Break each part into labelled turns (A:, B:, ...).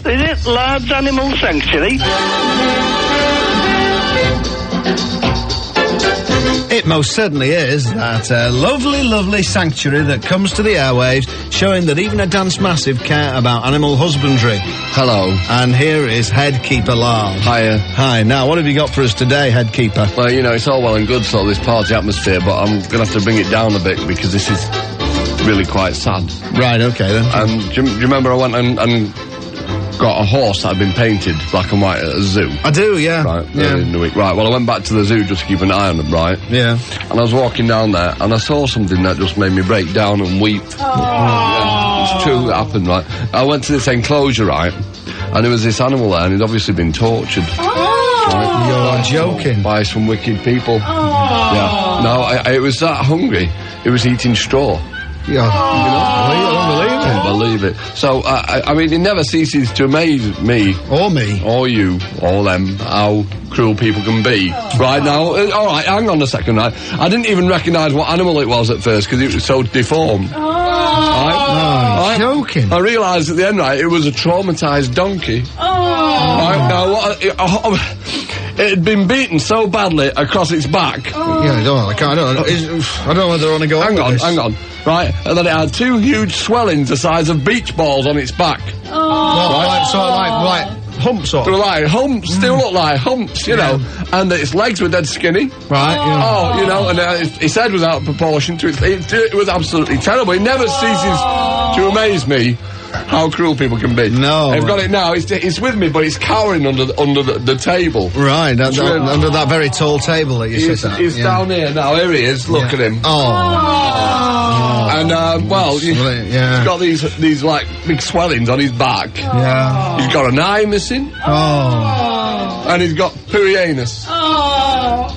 A: Is it Lard's Animal Sanctuary?
B: It most certainly is. That lovely, lovely sanctuary that comes to the airwaves, showing that even a dance massive care about animal husbandry.
C: Hello.
B: And here is Head Keeper Lard.
C: Hiya.
B: Hi. Now, what have you got for us today, Head Keeper?
C: Well, you know, it's all well and good, sort of this party atmosphere, but I'm going to have to bring it down a bit because this is really quite sad.
B: Right, okay then.
C: Do you remember I went and got a horse that had been painted black and white at a zoo?
B: I do, yeah.
C: Right,
B: yeah.
C: early in the week. Right, well, I went back to the zoo just to keep an eye on them, right?
B: Yeah.
C: And I was walking down there, and I saw something that just made me break down and weep. Yeah, it's true, it happened, right? I went to this enclosure, right, and there was this animal there, and he'd obviously been tortured.
B: Right? You're joking.
C: By some wicked people. Yeah. No, it was that hungry, it was eating straw.
B: Yeah.
C: I believe it. So, I mean, it never ceases to amaze me.
B: Or me.
C: Or you. Or them. How cruel people can be. Right now, alright, hang on a second, right? I didn't even recognise what animal it was at first because it was so deformed. Right?
B: Joking.
C: I realised at the end, right, it was a traumatised donkey. Right, now, it had been beaten so badly across its back.
B: Yeah, I don't know whether I want to go
C: hang on. Right, and then it had two huge swellings the size of beach balls on its back.
B: Like humps or?
C: They were like humps, still look like humps, you know. And its legs were dead skinny.
B: Right, yeah.
C: Oh, you know, and its head was out of proportion to it was absolutely terrible. It never ceases to amaze me how cruel people can be.
B: No.
C: I've got it now. It's with me, but it's cowering under the table.
B: Right, under that very tall table that you sit at.
C: He's down here now. Here he is. Look at him. And, well, he's got these, like, big swellings on his back.
B: Yeah.
C: He's got an eye missing. And he's got pooey anus.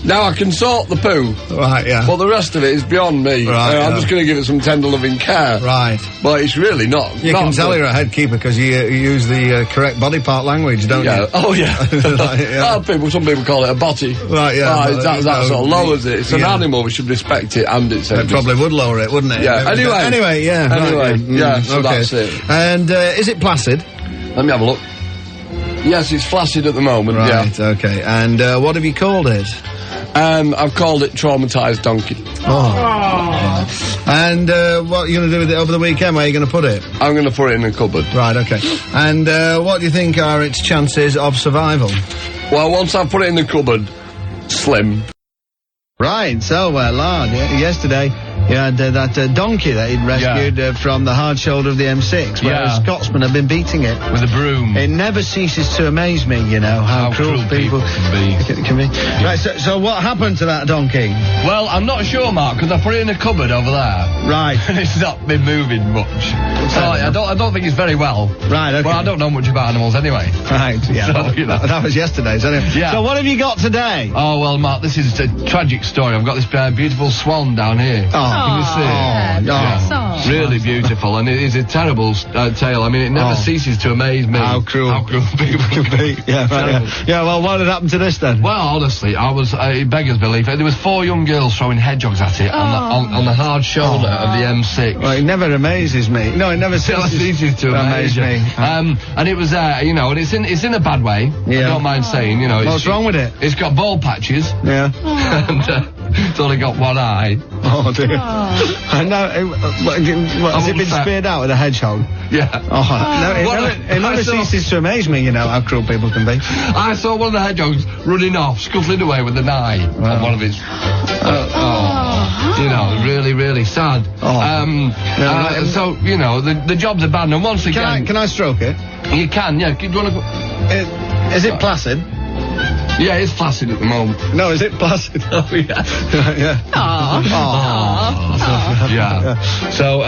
C: Now, I can sort the poo.
B: Right, yeah.
C: But the rest of it is beyond me.
B: Right,
C: I'm just going to give it some tender loving care.
B: Right.
C: But it's really not.
B: You can tell you're a head keeper because you use the correct body part language, don't you?
C: Oh, yeah. Some people call it a botty.
B: Right, yeah.
C: That sort of lowers it. It's an animal, we should respect it, and it's...
B: It probably would lower it, wouldn't it?
C: Yeah,
B: Anyway, yeah.
C: Right, so
B: okay.
C: that's it.
B: And is it placid?
C: Let me have a look. Yes, it's flaccid at the moment,
B: Right, okay. And what have you called it?
C: I've called it Traumatised Donkey.
B: And what are you going to do with it over the weekend? Where are you going to put it?
C: I'm going to put it in a cupboard.
B: Right, okay. And what do you think are its chances of survival?
C: Well, once I've put it in the cupboard, slim.
B: Right, so, Lard, yesterday you had that donkey that he'd rescued from the hard shoulder of the M6, where a Scotsman had been beating it.
D: With a broom.
B: It never ceases to amaze me, you know, how cruel people can be. Yeah. Right, so what happened to that donkey?
D: Well, I'm not sure, Mark, because I put it in a cupboard over there.
B: Right.
D: And it's not been moving much. So I don't think it's very well.
B: Right, okay.
D: Well, I don't know much about animals anyway.
B: Right, yeah.
D: So, you know.
B: That was yesterday's, anyway.
D: Yeah.
B: So what have you got today?
D: Oh, well, Mark, this is a tragic story. I've got this beautiful swan down here. Can you see it? Really beautiful, and it is a terrible tale. I mean, it never ceases to amaze me.
B: How cruel people can be. Yeah, well, what had happened to this then?
D: Well, honestly, it beggars belief. There was 4 young girls throwing hedgehogs at it on the hard shoulder of the M6.
B: Well, it never amazes me. No, it never ceases
D: to amaze me. And it was you know, and it's in a bad way.
B: Yeah.
D: I don't mind saying, you know.
B: What's wrong with it?
D: It's got bald patches.
B: Yeah.
D: And it's only got one eye.
B: Oh dear. I know. Has it been speared out with a hedgehog?
D: Yeah.
B: It never ceases to amaze me, you know, how cruel people can be.
D: I saw one of the hedgehogs running off, scuttling away with an eye on one of his. You know, really, really sad. So, you know, the jobs are bad, and once again...
B: Can I stroke it?
D: You can, yeah. Do you want to...
B: Is it placid?
D: Yeah, it's flaccid at the moment.
B: No, is it placid?
D: Oh, yeah.
B: Yeah.
D: Yeah. So,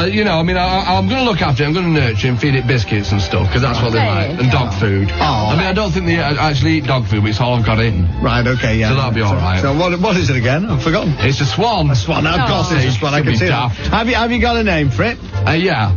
D: you know, I mean, I'm going to look after it. I'm going to nurture it and feed it biscuits and stuff, because that's what they like. And dog food. I mean, I don't think they actually eat dog food, but it's all I've got in.
B: Right, okay, yeah.
D: So that'll be all right.
B: So what is it again? I've forgotten.
D: It's a swan.
B: A swan, of course it's a swan. I can see that. Have you got a name for it?
D: Yeah.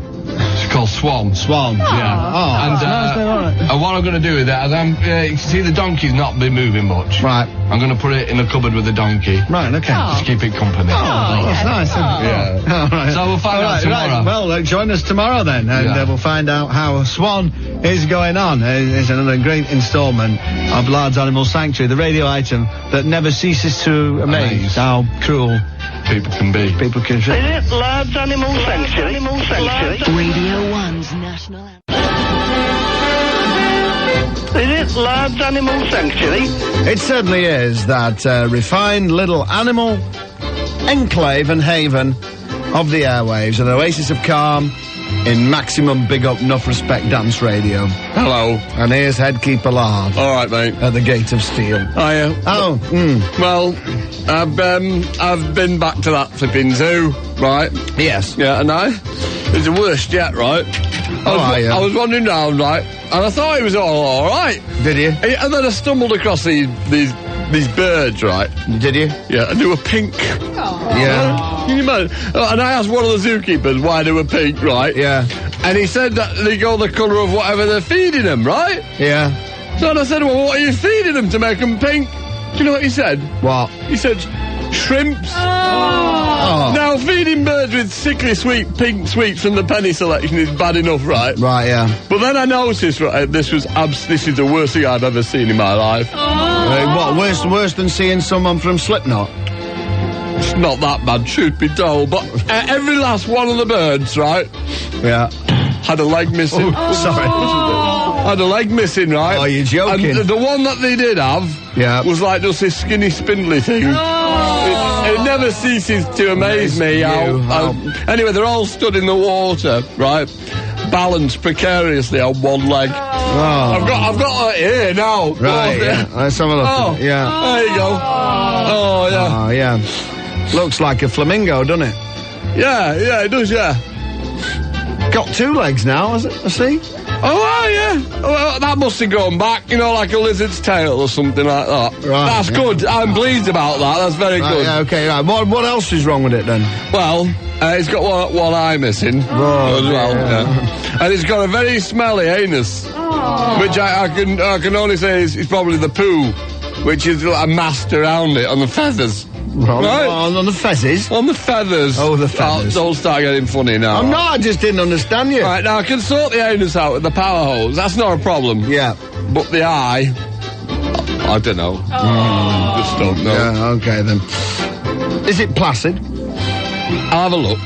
D: called Swan.
B: Swan.
D: Yeah. And what I'm going to do with that is you see the donkey's not been moving much.
B: Right.
D: I'm going to put it in a cupboard with the donkey.
B: Right, okay.
D: Just keep it company.
B: That's nice.
D: Yeah.
B: Right.
D: So we'll find out tomorrow.
B: Right. Well, join us tomorrow then, and we'll find out how Swan is going on. It's another great instalment of Lard's Animal Sanctuary, the radio item that never ceases to amaze how cruel
D: people can be.
A: Is it Lard's Animal Sanctuary?
E: Radio 1's national anthem.
A: Is it Lard's Animal Sanctuary?
B: It certainly is, that refined little animal enclave and haven of the airwaves, an oasis of calm in maximum big up, enough respect dance radio.
C: Hello.
B: And here's Headkeeper Lard.
C: All right, mate.
B: At the gate of steel.
C: Hiya.
B: Oh,
C: Well, I've been back to that flipping zoo, right?
B: Yes.
C: Yeah, and it's the worst yet, right? I was wandering round, right, and I thought it was all right.
B: Did you?
C: And then I stumbled across these birds, right?
B: Did you?
C: Yeah, and they were pink.
B: Yeah.
C: Can you imagine? And I asked one of the zookeepers why they were pink, right?
B: Yeah.
C: And he said that they go the colour of whatever they're feeding them, right?
B: Yeah.
C: So I said, well, what are you feeding them to make them pink? Do you know what he said?
B: What?
C: He said, shrimps. Now, feeding birds with sickly sweet pink sweets from the penny selection is bad enough, right?
B: Right, yeah.
C: But then I noticed, right, this is the worst thing I've ever seen in my life.
B: What, worse than seeing someone from Slipknot?
C: It's not that bad, truth be told, but every last one of the birds, right?
B: Yeah.
C: Had a leg missing.
B: Sorry.
C: Had a leg missing, right?
B: Oh, you're joking.
C: And the one that they did have was like just this skinny, spindly thing. It never ceases to amaze me how... Anyway, they're all stood in the water, right? Balanced precariously on one leg. I've got it here now.
B: Right, yeah. Let's have a look. Yeah.
C: There you go. Oh, yeah.
B: Oh, yeah. Looks like a flamingo, doesn't it?
C: Yeah, it does, yeah.
B: Got two legs now, has it? I see.
C: Oh, yeah. Well, that must have gone back, like a lizard's tail or something like that.
B: Right.
C: That's good. I'm pleased about that. That's very good.
B: Yeah, okay, right. What else is wrong with it, then?
C: Well, it's got one eye missing as well. Yeah. And it's got a very smelly anus, which I can only say is probably the poo, which is amassed around it on the feathers. Right.
B: On the feathers?
C: On the feathers.
B: Oh, the feathers.
C: Don't start getting funny now.
B: I'm not, I just didn't understand you.
C: Right, now I can sort the anus out with the power hose. That's not a problem.
B: Yeah.
C: But the eye, I don't know. Just don't know.
B: Yeah, okay then. Is it placid?
C: I'll have a look.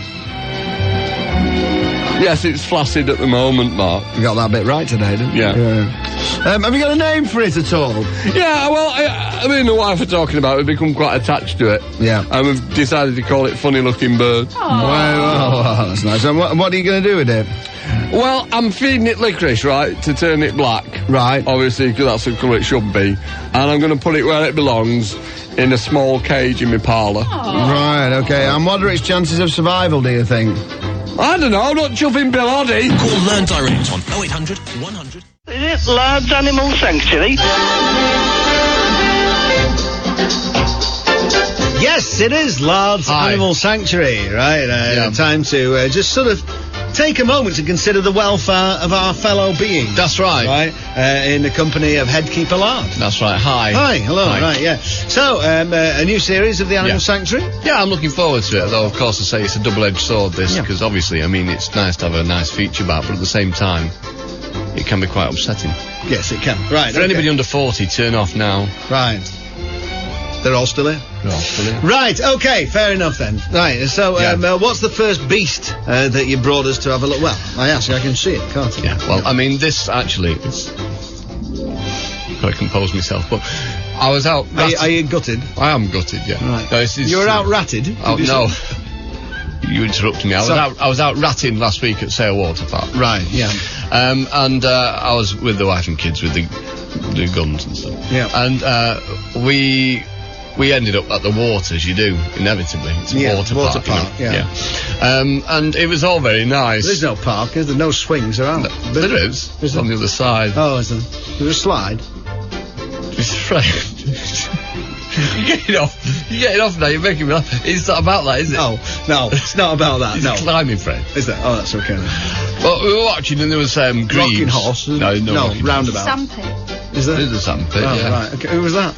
C: Yes, it's flaccid at the moment, Mark.
B: You got that bit right today, didn't you?
C: Yeah.
B: Have you got a name for it at all?
C: Yeah, well, me and the wife are talking about it. We've become quite attached to it.
B: Yeah.
C: And we've decided to call it Funny Looking Bird.
B: Well, that's nice. And what are you going to do with it?
C: Well, I'm feeding it licorice, right, to turn it black.
B: Right.
C: Obviously, because that's the colour it should be. And I'm going to put it where it belongs, in a small cage in my parlour.
B: Right, okay. And what are its chances of survival, do you think?
C: I don't know, not chuffing Bill Oddie.
F: Call Learn Direct on 0800 100.
A: Is it Lard's Animal Sanctuary?
B: Yes, it is Lard's Animal Sanctuary, right? Time to just sort of take a moment to consider the welfare of our fellow beings.
D: That's right.
B: Right, in the company of Headkeeper Lard.
D: That's right. Hi.
B: Hello.
D: Hi.
B: Right, yeah. So, a new series of the Animal Sanctuary?
D: Yeah, I'm looking forward to it, though, of course, I say it's a double-edged sword, this, because obviously, I mean, it's nice to have a nice feature back, but at the same time, it can be quite upsetting.
B: Yes, it can. Right.
D: For anybody under 40, turn off now.
B: Right. They're all still here?
D: They're all still here.
B: Right, okay, fair enough then. Right, so, what's the first beast that you brought us to have a look? Well, I can see it, can't I?
D: Yeah, well, I mean, this actually is... I've got to compose myself, but I was out...
B: Are you gutted?
D: I am gutted, yeah.
B: Right.
D: No,
B: you were out ratted?
D: Oh, no. You interrupted me. I was out ratting last week at Sale Water Park.
B: Right, yeah.
D: And I was with the wife and kids with the guns and stuff.
B: Yeah.
D: And we ended up at the water, as you do, inevitably. It's a water park.
B: Yeah.
D: And it was all very nice.
B: There's no park, is there? No swings around.
D: There is. It's on the other side.
B: Oh, is there? There's a slide.
D: It's right. You're getting off now, you're making me laugh. It's not about that, is it?
B: Oh, no, it's not about that,
D: It's a climbing frame.
B: Is that? Oh, that's okay then.
C: Well, we were watching and there was Grebes.
B: Rocking Horse?
C: No,
B: roundabout.
G: Sandpit.
B: Is there?
C: There's a sandpit,
B: Oh,
C: yeah.
B: right. Okay. Who was that?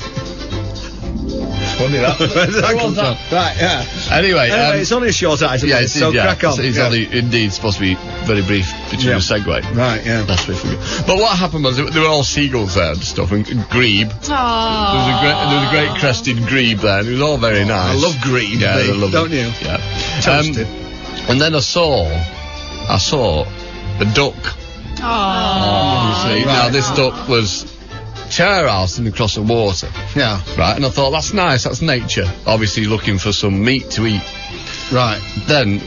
C: Funny that.
B: Where did that come from? Right, yeah.
C: Anyway,
B: it's only a short item.
C: yeah,
B: so crack on.
C: It's only indeed supposed to be very brief between a segue.
B: Right, yeah.
C: That's very funny. But what happened was there were all seagulls there and stuff, and grebe. There was a great crested grebe there, and it was all very nice.
B: I love grebe,
C: yeah, they're lovely.
B: don't you?
C: Yeah.
B: Toasted.
C: And then I saw a duck.
G: Oh.
C: You see, now this duck was chair housing across the water.
B: Yeah.
C: Right, and I thought, that's nice, that's nature. Obviously looking for some meat to eat.
B: Right.
C: Then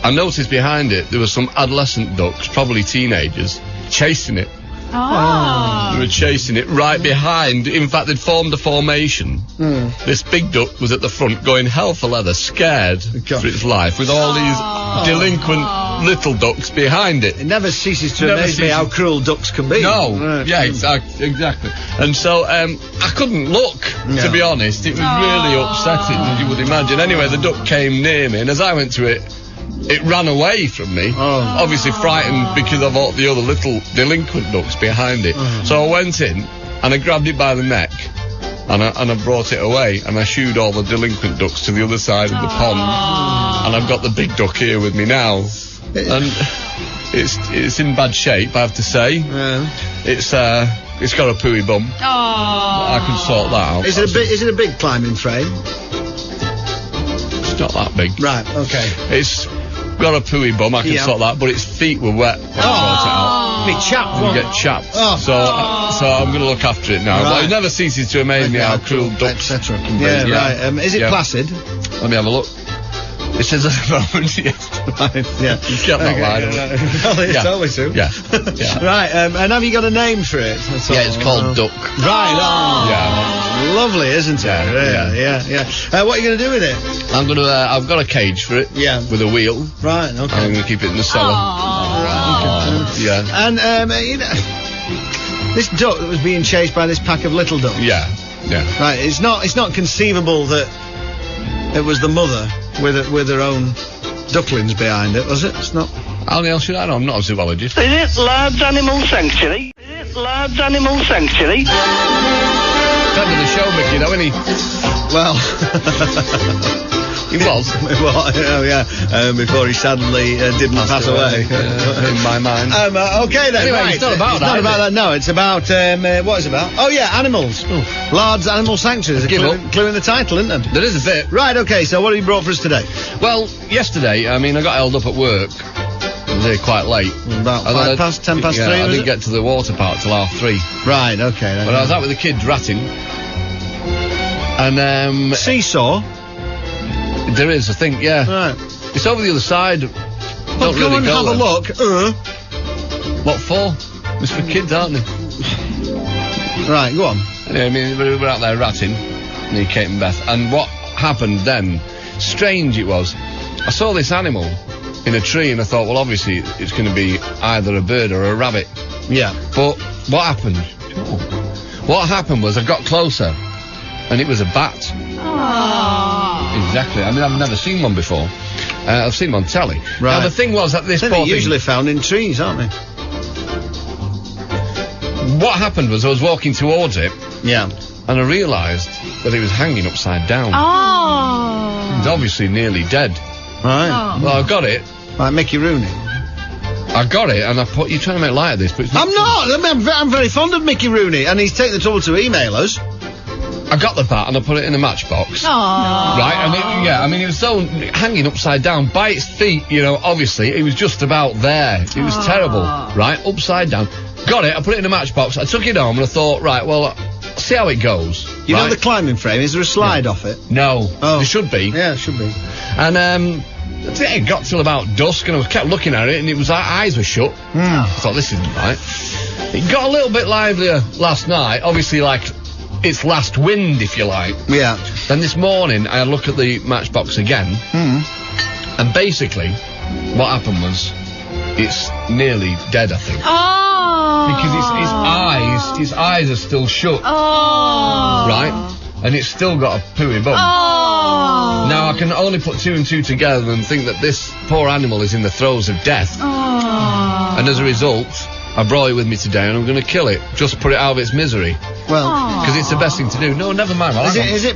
C: I noticed behind it there were some adolescent ducks, probably teenagers, chasing it. They were chasing it right behind. In fact, they'd formed a formation. This big duck was at the front going hell for leather, scared for its life, with all these delinquent little ducks behind it.
B: It never ceases to amaze me how cruel ducks can be.
C: No, yeah, exactly. And so I couldn't look, to be honest. It was really upsetting, as you would imagine. Anyway, the duck came near me, and as I went to it, it ran away from me, obviously frightened because of all the other little delinquent ducks behind it. So I went in and I grabbed it by the neck and I brought it away, and I shooed all the delinquent ducks to the other side of the pond, and I've got the big duck here with me now, and it's in bad shape, I have to say. It's got a pooey bum. I can sort that out.
B: Is it a big climbing frame?
C: It's not that big.
B: Right. Okay.
C: It's got a pooey bum, I can sort that, but its feet were wet when I brought it out.
B: Be chapped,
C: You get chapped. So I'm going to look after it now.
B: Right.
C: But it never ceases to amaze me how cruel ducks
B: etc.
C: can be.
B: Yeah, right. Is it placid?
C: Let me have a look. It says at the moment, yes.
B: Right, yeah.
C: You kept that line.
B: Well, it's always true.
C: Yeah.
B: Right, and have you got a name for it?
C: It's called Duck.
B: Right,
C: Yeah.
B: Lovely, isn't it? Yeah. What are you going to do with it?
C: I've got a cage for it.
B: Yeah.
C: With a wheel.
B: Right, okay.
C: I'm going to keep it in the cellar. Yeah.
B: And, this duck that was being chased by this pack of little ducks.
C: Yeah.
B: Right, it's not conceivable that it was the mother with her own ducklings behind it, was it? It's not.
C: How the hell should I know? I'm not a zoologist.
A: Is it Lard's Animal Sanctuary? Is it Lard's Animal Sanctuary?
C: Friend of the show, Mickey, though, isn't he?
B: Well,
C: he was.
B: Before he sadly didn't pass away.
C: In my mind.
B: Okay then.
C: Anyway,
B: right.
C: it's not about that.
B: Not about that. No, it's about what is it about? Oh yeah, animals. Lard's Animal Sanctuary. There's a clue in the title, isn't there?
C: There is a bit.
B: Right. Okay. So what have you brought for us today?
C: Well, yesterday, I got held up at work. I was here quite late.
B: About 10 past 3.
C: I didn't get to the water park till 3:30.
B: Right. Okay. Then,
C: But I was out with the kids ratting. And
B: seesaw.
C: There is, I think, yeah.
B: Right.
C: It's over the other side.
B: Well,
C: Don't really
B: and
C: go
B: have
C: there.
B: a look.
C: What for? It's for kids, aren't they?
B: Right. Go on.
C: Anyway, we were out there ratting, me, Kate and Beth, and what happened then, strange it was, I saw this animal in a tree and I thought, well, obviously it's going to be either a bird or a rabbit.
B: Yeah.
C: But what happened? What happened was I got closer and it was a bat. Exactly. I've never seen one before. I've seen them on telly.
B: Right.
C: Now the thing was that this
B: they're usually found in trees, aren't they?
C: What happened was I was walking towards it.
B: Yeah.
C: And I realised that it was hanging upside down. It was obviously nearly dead.
B: Right.
C: Well, I got it.
B: Like Mickey Rooney.
C: I got it, and I put. You're trying to make light of this, but it's not.
B: I'm not. I'm very fond of Mickey Rooney, and he's taken the trouble to email us.
C: I got the bat and I put it in a matchbox. Right, and it was so hanging upside down by its feet. Obviously it was just about there. It was terrible. Right, upside down. Got it. I put it in a matchbox. I took it home and I thought, right, well, see how it goes.
B: You know the climbing frame? Is there a slide off it?
C: No.
B: Oh.
C: There should be.
B: Yeah, it should be.
C: And it got till about dusk, and I kept looking at it, and it was eyes were shut. I thought, this isn't right. It got a little bit livelier last night. Obviously, like its last wind, if you like.
B: Yeah.
C: Then this morning, I had a look at the matchbox again, and basically, what happened was, it's nearly dead, I think. Because his eyes are still shut. Right? And it's still got a pooey bum. Now, I can only put two and two together and think that this poor animal is in the throes of death.
D: And as a result, I brought it with me today and I'm going to kill it. Just put it out of its misery.
B: Well,
D: because it's the best thing to do. No, never mind. Well,
B: is it?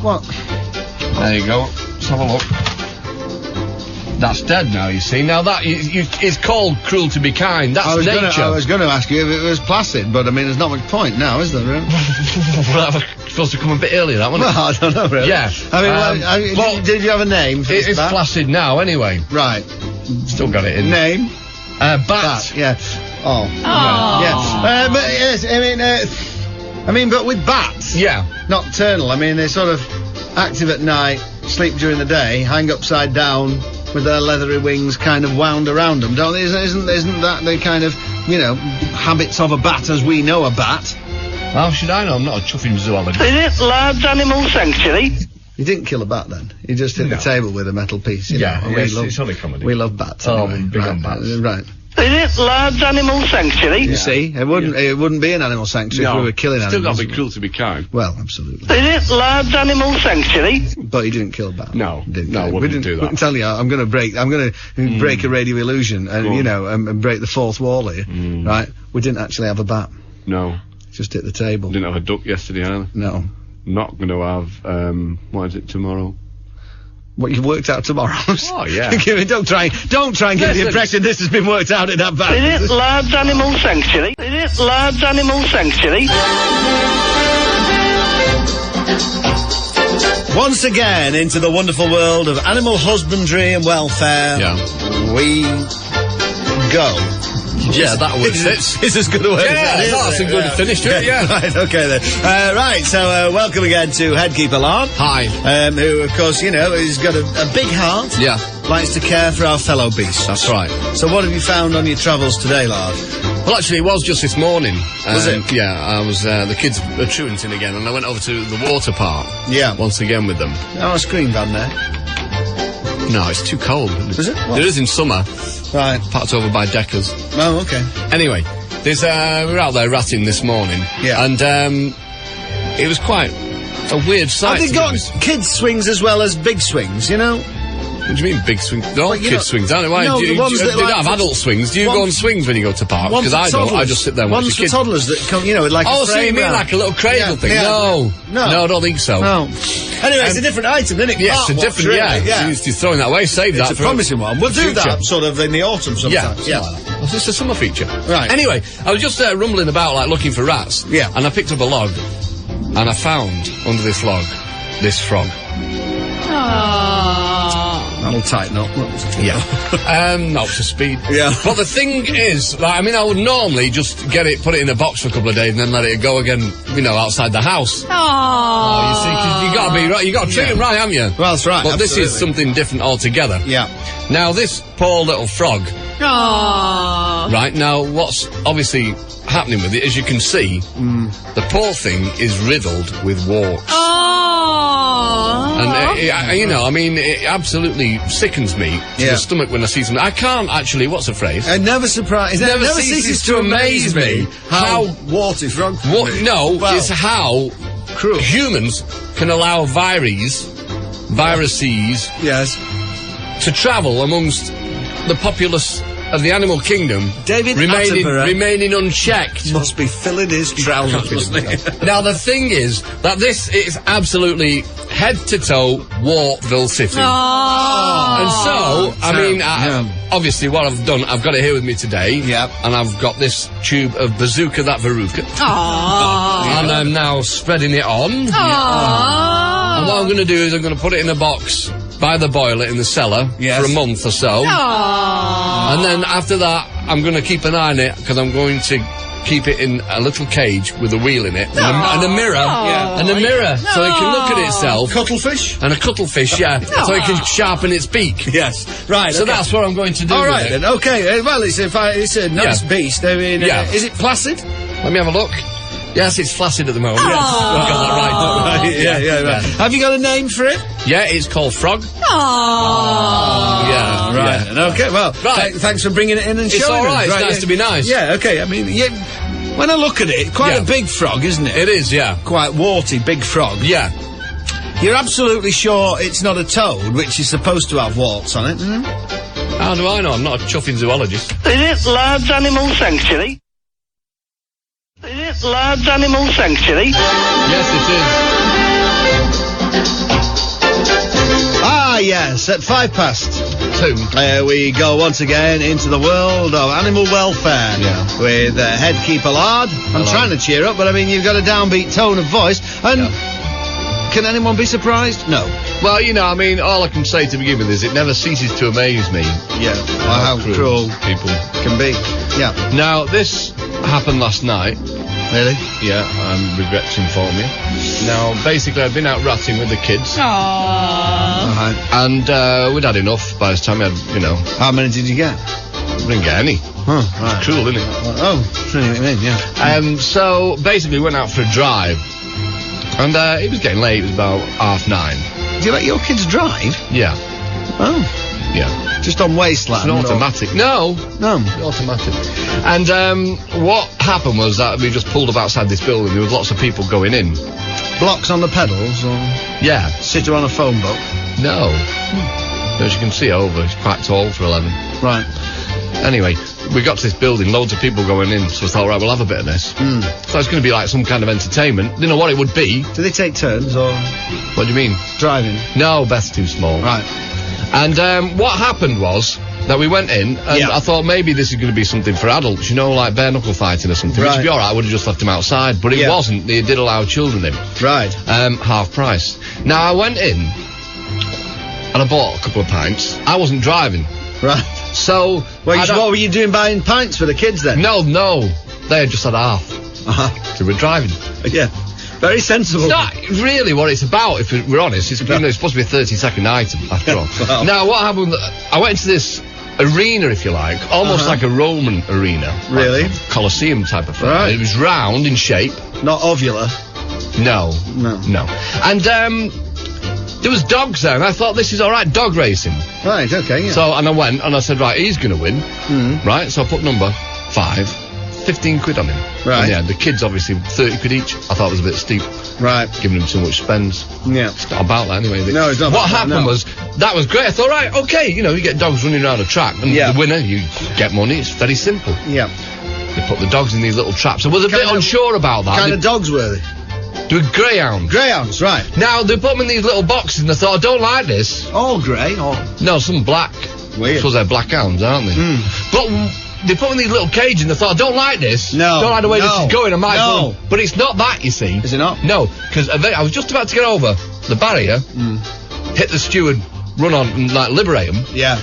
B: What?
D: There you go. Let's have a look. That's dead now, you see. Now that it's called cruel to be kind. That's nature.
B: I was going to ask you if it was placid, but I mean, there's not much point now, is there? Really?
D: Well, that was supposed to come a bit earlier, that one.
B: Well, I don't know, really.
D: Yeah.
B: I mean, did you have a name for this
D: It's
B: bat?
D: placid now, anyway.
B: Right.
D: Still got it in.
B: Name?
D: Bat.
B: Yeah. Oh. Yeah. But yes, I mean, but with bats.
D: Yeah.
B: Nocturnal. I mean, they're sort of active at night, sleep during the day, hang upside down with their leathery wings kind of wound around them, don't they? Isn't that the kind of, habits of a bat as we know a bat?
D: How should I know? I'm not a chuffing zoologist.
A: Is it Lard's Animal Sanctuary?
B: You didn't kill a bat then? You just hit the table with a metal piece.
D: It's only comedy.
B: We love bats.
D: Oh,
B: anyway.
D: big on bats.
B: Right.
A: Is it Lard's Animal Sanctuary?
B: You see, it wouldn't be an animal sanctuary if we were killing animals.
C: Still got to be cruel to be kind.
B: Well, absolutely.
A: Is it Lard's Animal Sanctuary?
B: But he didn't kill a bat.
C: No,
B: wouldn't
C: do that.
B: Wouldn't tell you. I'm going to break a radio illusion and and break the fourth wall here. Right? We didn't actually have a bat.
C: No.
B: Just hit the table.
C: Didn't have a duck yesterday either.
B: No.
C: Not going to have what is it tomorrow?
B: What you've worked out tomorrow?
C: Oh yeah.
B: Don't try and give the impression this has been worked out in advance.
A: Is it Lard's Animal Sanctuary? Is it Lard's Animal Sanctuary?
B: Once again into the wonderful world of animal husbandry and welfare.
C: Yeah.
B: We go.
D: Yeah, that was it.
B: It's as good a way as that,
D: that's a good finish to it, yeah.
B: Right, okay then. Right, so welcome again to Headkeeper Lard.
D: Hi.
B: Who, of course, has got a big heart.
D: Yeah.
B: Likes to care for our fellow beasts.
D: That's right.
B: So what have you found on your travels today, Lard?
D: Well, actually, it was just this morning.
B: Was it?
D: Yeah, I was, the kids were truanting again, and I went over to the water park.
B: Yeah.
D: Once again with them.
B: Oh, a screen van there.
D: No, it's too cold.
B: Is it? What?
D: It is in summer.
B: Right.
D: Parked over by Deckers.
B: Oh, okay.
D: Anyway, we were out there ratting this morning.
B: Yeah.
D: And, it was quite a weird sight.
B: Have they got kids' swings as well as big swings,
D: What do you mean, big swings? They're all kids' swings, aren't they? Why
B: No,
D: do
B: the ones
D: you
B: that
D: don't
B: like
D: have adult swings? Do you go on swings when you go to park?
B: One
D: Because
B: for
D: I don't.
B: toddlers.
D: I just sit there and watch
B: One's
D: the kids.
B: for toddlers that come, like a
D: Oh, so you
B: frame
D: mean
B: round.
D: like a little cradle thing?
B: Yeah.
D: No, I don't think so.
B: No. Anyway, it's a different item, isn't it?
D: Yes, a different,
B: really.
D: yeah. You're throwing that away, save that
B: It's a
D: for
B: promising one. We'll do
D: future.
B: that sort of in the autumn sometimes.
D: Yeah. Well, it's a summer feature.
B: Right.
D: Anyway, I was just rumbling about, like, looking for rats.
B: Yeah.
D: And I picked up a log, and I found, under this log, this frog.
B: That'll tighten up.
D: Yeah. Not to speed.
B: Yeah.
D: But the thing is, I would normally just put it in a box for a couple of days and then let it go again, outside the house. Oh, you see, 'cause you gotta be right, you gotta treat them right, haven't you?
B: Well, that's right.
D: But this is
B: absolutely.
D: something different altogether.
B: Yeah.
D: Now, this poor little frog. Right, now, what's obviously happening with it, as you can see, the poor thing is riddled with warts. And, it absolutely sickens me to the stomach when I see something. I can't actually, what's the phrase?
B: It never ceases to amaze me how warty frogs can be.
D: No,
B: Well,
D: it's how
B: cruel.
D: humans can allow viruses,
B: Yes.
D: to travel amongst the populace of the animal kingdom,
B: David Attenborough
D: remaining unchecked.
B: must be filling his trousers, mustn't he?
D: Now, the thing is that this is absolutely head to toe Wartville City. And so, obviously what I've done, I've got it here with me today.
B: Yep.
D: And I've got this tube of Bazooka That Veruca. And I'm now spreading it on. And what I'm going to do is I'm going to put it in a box by the boiler in the cellar for a month or so. And then after that, I'm going to keep an eye on it because I'm going to keep it in a little cage with a wheel in it and a mirror, so it can look at itself.
B: Cuttlefish?
D: And a cuttlefish, so it can sharpen its beak.
B: Yes. Right.
D: So that's what I'm going to do.
B: All right
D: with it.
B: then. Okay. Well, it's a nice beast. I mean, is it placid?
D: Let me have a look. Yes, it's flaccid at the moment. Yes, I've got that right.
B: Right. Have you got a name for it?
D: Yeah, it's called Frog.
B: Right. Okay. Well, thanks for bringing it in and
D: it's
B: showing
D: all right.
B: us.
D: It's nice to be nice.
B: Yeah. Okay. I mean, when I look at it, quite a big frog, isn't it?
D: It is. Yeah.
B: Quite warty, big frog.
D: Yeah.
B: You're absolutely sure it's not a toad, which is supposed to have warts on it, isn't it?
D: How do I know? I'm not a chuffing zoologist.
A: Is it Lard's Animal Sanctuary? Is it Lard's Animal Sanctuary?
D: Yes, it
B: Ah, yes, at 2:05. We go once again into the world of animal welfare.
D: Yeah.
B: With head keeper Lard. I'm trying to cheer up, but I mean, you've got a downbeat tone of voice. And can anyone be surprised? No.
H: Well, you know, I mean, all I can say to begin with is it never ceases to amaze me.
B: Yeah. How cruel
H: people
B: can be. Yeah.
H: Now, this happened last night.
B: Really?
H: Yeah, I regret to inform you. Now, basically, I'd been out ratting with the kids.
B: Aww.
H: And we'd had enough by this time. We had, you know.
B: How many did you get?
H: We didn't get any.
B: Huh, right.
H: It's cruel, isn't it?
B: Oh, see what you mean, yeah.
H: So, basically, we went out for a drive. And it was getting late. It was about 9:30.
B: Do you let your kids drive?
H: Yeah.
B: Oh.
H: Yeah.
B: Just on wasteland?
H: It's an automatic. No. Automatic. And what happened was that we just pulled up outside this building. There was lots of people going in.
B: Blocks on the pedals, or
H: Yeah.
B: sitter on a phone book?
H: No. As you can see over, it's quite tall for 11.
B: Right.
H: Anyway, we got to this building, loads of people going in, so I thought, right, we'll have a bit of this. So it's going to be like some kind of entertainment. Didn't know what it would be.
B: Do they take turns, or
H: What do you mean?
B: driving?
H: No, Beth's too small.
B: Right.
H: And what happened was that we went in, and I thought maybe this is going to be something for adults, you know, like bare knuckle fighting or something. Which would be alright, I would have just left them outside, but it wasn't. They did allow children in.
B: Right.
H: Half price. Now, I went in, and I bought a couple of pints. I wasn't driving.
B: Right.
H: So...
B: What were you doing buying pints for the kids then?
H: No. They had just had half. So we're driving.
B: Yeah. Very sensible.
H: It's not really what it's about, if we're honest. It's, you know, it's supposed to be a 30-second item, after all.
B: Well.
H: Now, what happened, I went into this arena, if you like, almost like a Roman arena.
B: Really?
H: Like a Colosseum type of thing.
B: Right.
H: It was round in shape.
B: Not ovular?
H: No. And, there was dogs there, and I thought, this is alright, dog racing.
B: Right, okay, yeah.
H: So, and I went, and I said, right, he's going to win. Right, so I put number 5. 15 quid on him.
B: Right.
H: And the kids, obviously, 30 quid each. I thought it was a bit steep.
B: Right.
H: Giving them too much spends.
B: Yeah.
H: It's not about that anyway.
B: No, it's not
H: What
B: about
H: happened was, that was great. I thought, right, okay, you know, you get dogs running around a track, and the winner, you get money. It's very simple.
B: Yeah.
H: They put the dogs in these little traps. I was a bit unsure about that.
B: What kind of dogs were they?
H: They were greyhounds.
B: Greyhounds, right.
H: Now, they put them in these little boxes, and I thought, I don't like this.
B: All grey, or...?
H: No, some black.
B: Weird.
H: I suppose they're black hounds, aren't they? But they put them in these little cages, and I thought, I don't like this.
B: No.
H: Don't like the way this is going. I might
B: No.
H: But it's not that, you see.
B: Is it not?
H: No, because I was just about to get over the barrier, hit the steward, run on, and, like, liberate them.
B: Yeah.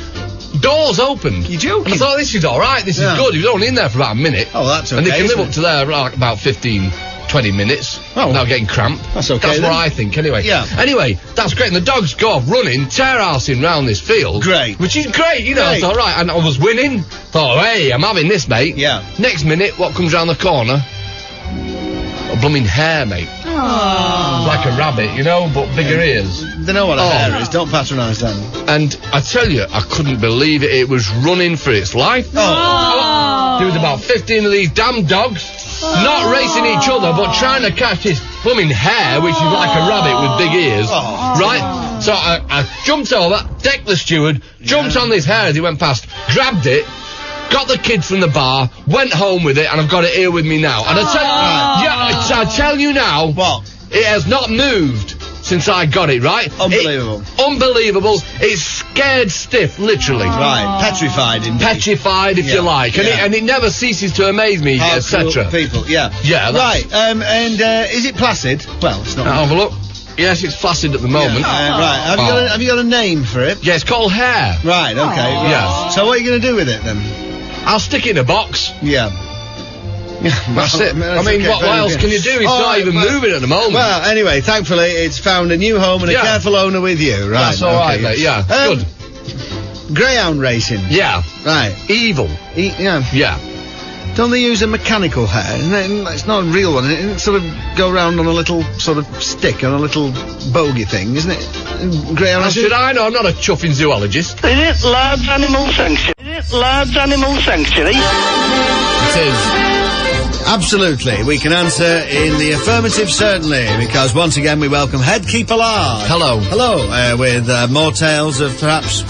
H: Doors opened.
B: You joking?
H: I thought, this is alright, this is good. He was only in there for about a minute.
B: Oh, that's okay.
H: And they can live
B: isn't
H: up to there, like, about 15... 20 minutes.
B: Oh.
H: Without getting cramped.
B: That's okay.
H: That's
B: then.
H: what I think, anyway.
B: Yeah.
H: Anyway, that's great. And the dogs go off running, tear-arsing round this field.
B: Great.
H: Which is great, you know.
B: Great.
H: I thought, right, and I was winning. Thought, hey, I'm having this, mate.
B: Yeah.
H: Next minute, what comes round the corner? A blooming hare, mate.
B: Aww.
H: Like a rabbit, you know, but bigger ears.
B: They know what a hare is. Don't patronise them.
H: And I tell you, I couldn't believe it. It was running for its life. There was about 15 of these damn dogs. Not racing each other, but trying to catch this blooming hare, which is like a rabbit with big ears. Right? So I jumped over, decked the steward, jumped on this hare as he went past, grabbed it, got the kids from the bar, went home with it, and I've got it here with me now. And I tell you now, it has not moved since I got it, right?
B: Unbelievable.
H: Unbelievable. It's scared stiff, literally.
B: Right. Petrified, indeed.
H: Petrified, if you like. And it never ceases to amaze me, etc.
B: People, yeah.
H: Yeah.
B: Right, and is it placid? Well, it's not.
H: Have a look. Yes, it's flaccid at the moment.
B: Right, have you got a name for it?
H: Yeah, it's called Hare.
B: Right, okay.
H: Yeah.
B: So what are you going to do with it, then?
H: I'll stick it in a box.
B: Yeah.
H: That's it. I mean, what else can you do? It's not even moving at the moment.
B: Well, anyway, thankfully, it's found a new home and a careful owner with you, right?
H: That's all right, mate, yeah. Good.
B: Greyhound racing.
H: Yeah.
B: Right.
H: Evil.
B: Yeah.
H: Yeah.
B: Don't they use a mechanical hare? It's not a real one. It sort of go round on a little sort of stick, on a little bogey thing, isn't it? Greyhound.
D: How should I know? I'm not a chuffing zoologist.
A: Is it Lard's Animal Sanctuary? Is it Lard's Animal Sanctuary?
D: It is.
B: Absolutely. We can answer in the affirmative, certainly, because once again we welcome Head Keeper Lard.
D: Hello.
B: Hello, with more tales of perhaps,